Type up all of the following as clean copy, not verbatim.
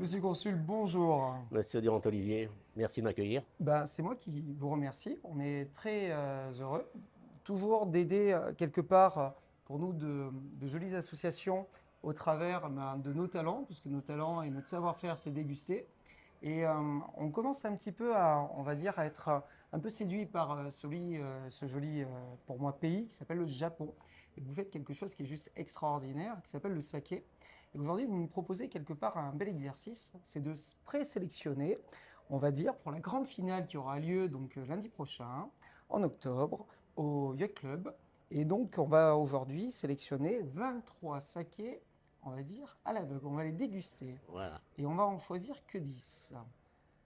Monsieur le Consul, bonjour. Monsieur Durand-Olivier, merci de m'accueillir. C'est moi qui vous remercie. On est très heureux, toujours d'aider quelque part pour nous de jolies associations au travers de nos talents, puisque nos talents et notre savoir-faire, c'est déguster. Et on commence un petit peu à, on va dire, à être un peu séduit par ce joli, pour moi, pays qui s'appelle le Japon. Et vous faites quelque chose qui est juste extraordinaire, qui s'appelle le saké. Et aujourd'hui, vous nous proposez quelque part un bel exercice, c'est de présélectionner, on va dire, pour la grande finale qui aura lieu donc lundi prochain, en octobre, au Yacht Club. Et donc, on va aujourd'hui sélectionner 23 sakés, on va dire, à l'aveugle. On va les déguster. Voilà, Et on va en choisir que 10.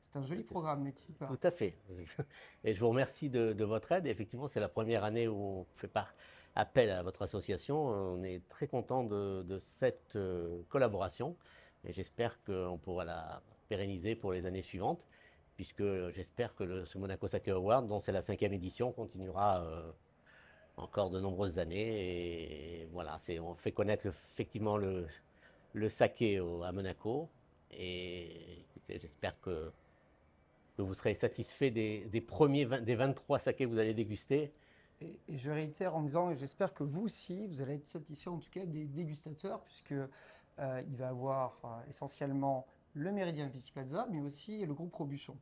C'est un joli programme, n'est-il tout pas? à fait. Et je vous remercie de votre aide. Effectivement, c'est la première année où on fait appel à votre association. On est très content de cette collaboration et j'espère qu'on pourra la pérenniser pour les années suivantes, puisque j'espère que ce Monaco Sake Award, dont c'est la 5e édition, continuera encore de nombreuses années. Et voilà, on fait connaître effectivement le saké à Monaco. Et écoutez, j'espère que vous serez satisfait des 23 sakés que vous allez déguster. Et je réitère en disant, j'espère que vous aussi, vous allez être satisfait en tout cas des dégustateurs, puisque il va avoir essentiellement le Méridien Beach Plaza, mais aussi le groupe Robuchon.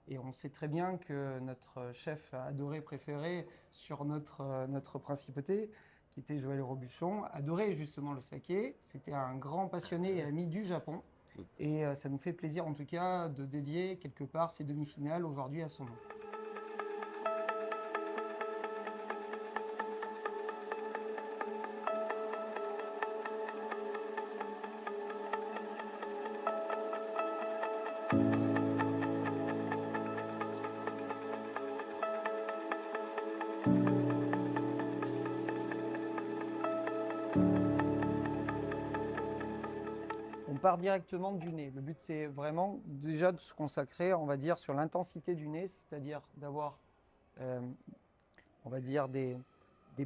Et on sait très bien que notre chef adoré, préféré sur notre principauté, qui était Joël Robuchon, adorait justement le saké. C'était un grand passionné et ami du Japon. Et ça nous fait plaisir en tout cas de dédier quelque part ces demi-finales aujourd'hui à son nom. On part directement du nez. Le but, c'est vraiment déjà de se consacrer, on va dire, sur l'intensité du nez, c'est-à-dire d'avoir, euh, on va dire, des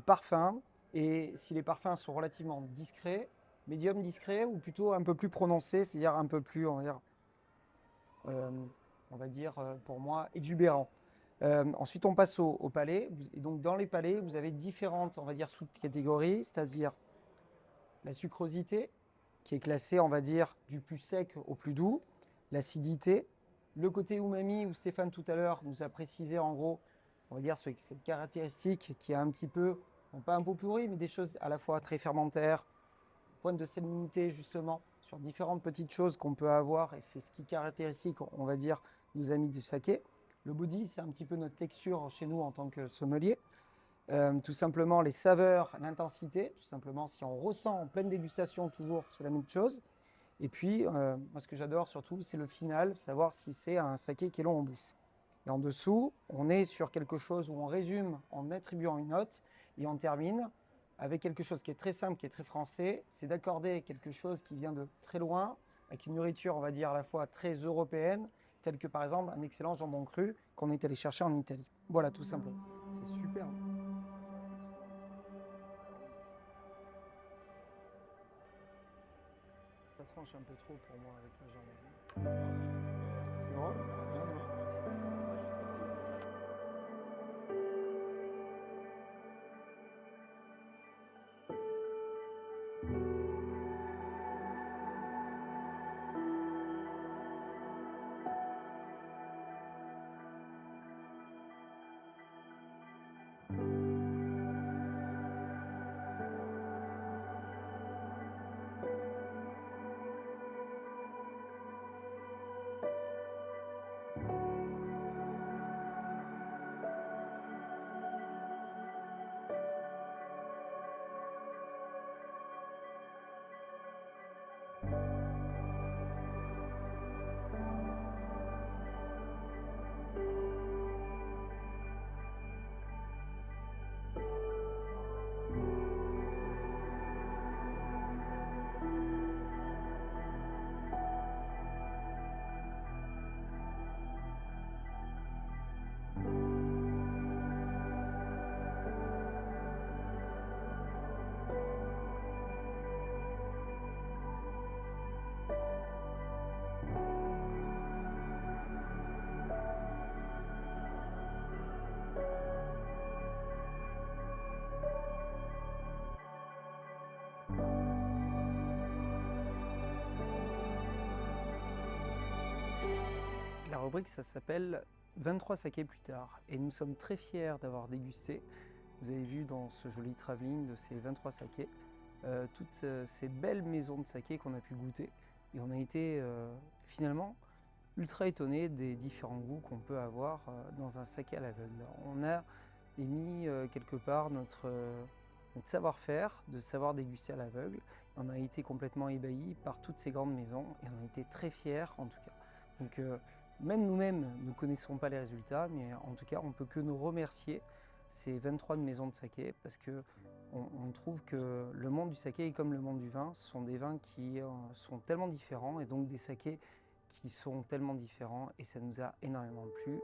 parfums. Et si les parfums sont relativement discrets, médium discrets, ou plutôt un peu plus prononcés, c'est-à-dire un peu plus, euh, pour moi, exubérants. Ensuite, on passe au palais. Et donc, dans les palais, vous avez différentes, on va dire, sous-catégories, c'est-à-dire la sucrosité, qui est classée, on va dire, du plus sec au plus doux, l'acidité, le côté umami où Stéphane tout à l'heure nous a précisé en gros, on va dire cette caractéristique qui est un petit peu, non pas un pot pourri, mais des choses à la fois très fermentaires, pointe de salinité justement sur différentes petites choses qu'on peut avoir et c'est ce qui caractérise, on va dire, nos amis du saké. Le body, c'est un petit peu notre texture chez nous en tant que sommelier. Tout simplement les saveurs, l'intensité, tout simplement si on ressent en pleine dégustation toujours, c'est la même chose. Et puis, moi ce que j'adore surtout, c'est le final, savoir si c'est un saké qui est long en bouche. Et en dessous, on est sur quelque chose où on résume en attribuant une note et on termine avec quelque chose qui est très simple, qui est très français, c'est d'accorder quelque chose qui vient de très loin, avec une nourriture, on va dire, à la fois très européenne, telle que par exemple un excellent jambon cru qu'on est allé chercher en Italie. Voilà, tout simplement. C'est super. Ça tranche un peu trop pour moi avec la jambe. C'est drôle? Ouais, non. La rubrique, ça s'appelle 23 sakés plus tard. Et nous sommes très fiers d'avoir dégusté, vous avez vu dans ce joli travelling de ces 23 sakés, toutes ces belles maisons de saké qu'on a pu goûter. Et on a été finalement ultra étonné des différents goûts qu'on peut avoir dans un saké à l'aveugle. On a émis quelque part notre savoir-faire de savoir déguster à l'aveugle. On a été complètement ébahis par toutes ces grandes maisons et on a été très fiers en tout cas. Donc même nous-mêmes, nous ne connaissons pas les résultats, mais en tout cas on ne peut que nous remercier ces 23 maisons de saké parce que on trouve que le monde du saké est comme le monde du vin, ce sont des vins qui sont tellement différents et donc des sakés qui sont tellement différents et ça nous a énormément plu.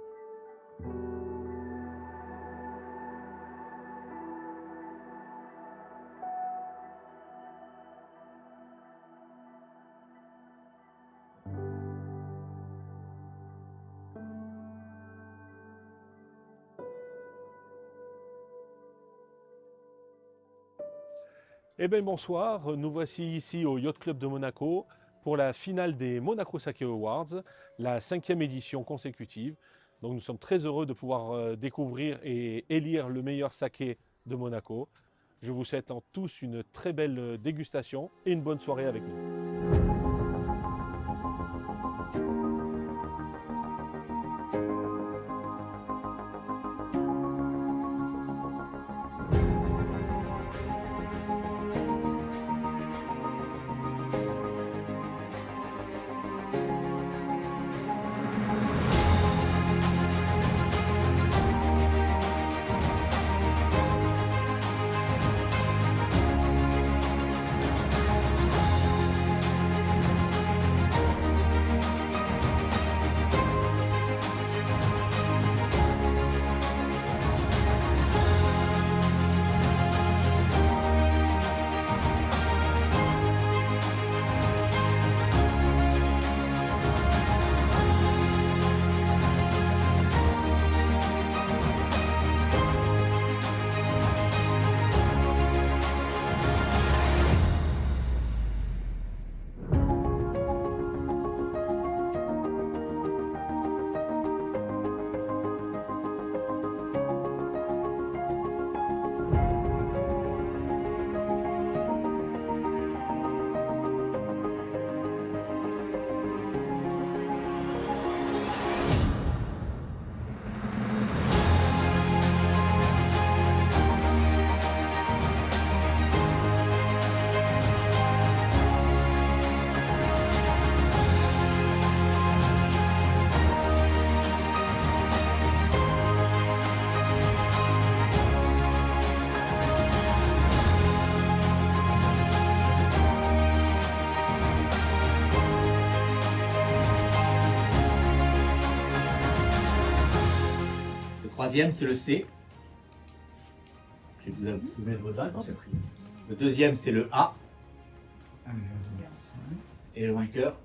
Eh bien bonsoir, nous voici ici au Yacht Club de Monaco pour la finale des Monaco Saké Awards, la 5e édition consécutive. Donc nous sommes très heureux de pouvoir découvrir et élire le meilleur saké de Monaco. Je vous souhaite à tous une très belle dégustation et une bonne soirée avec nous. Le troisième, c'est le C. Je vais vous mettre vos dates. Le deuxième, c'est le A. Et le vainqueur,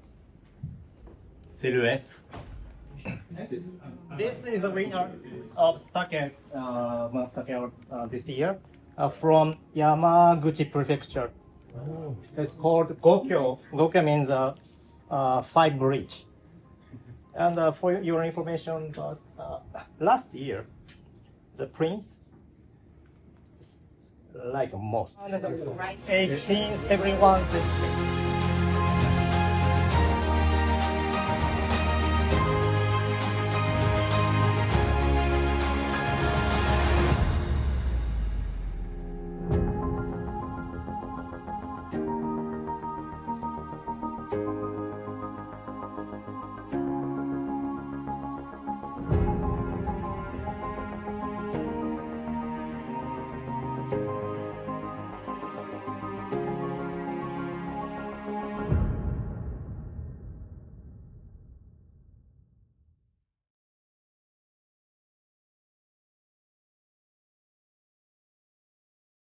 c'est le F. This is the winner of Sake this year from Yamaguchi Prefecture. It's called Gokyo. Gokyo means 5 bridge. And for your information, last year, the prince, like most, 1871.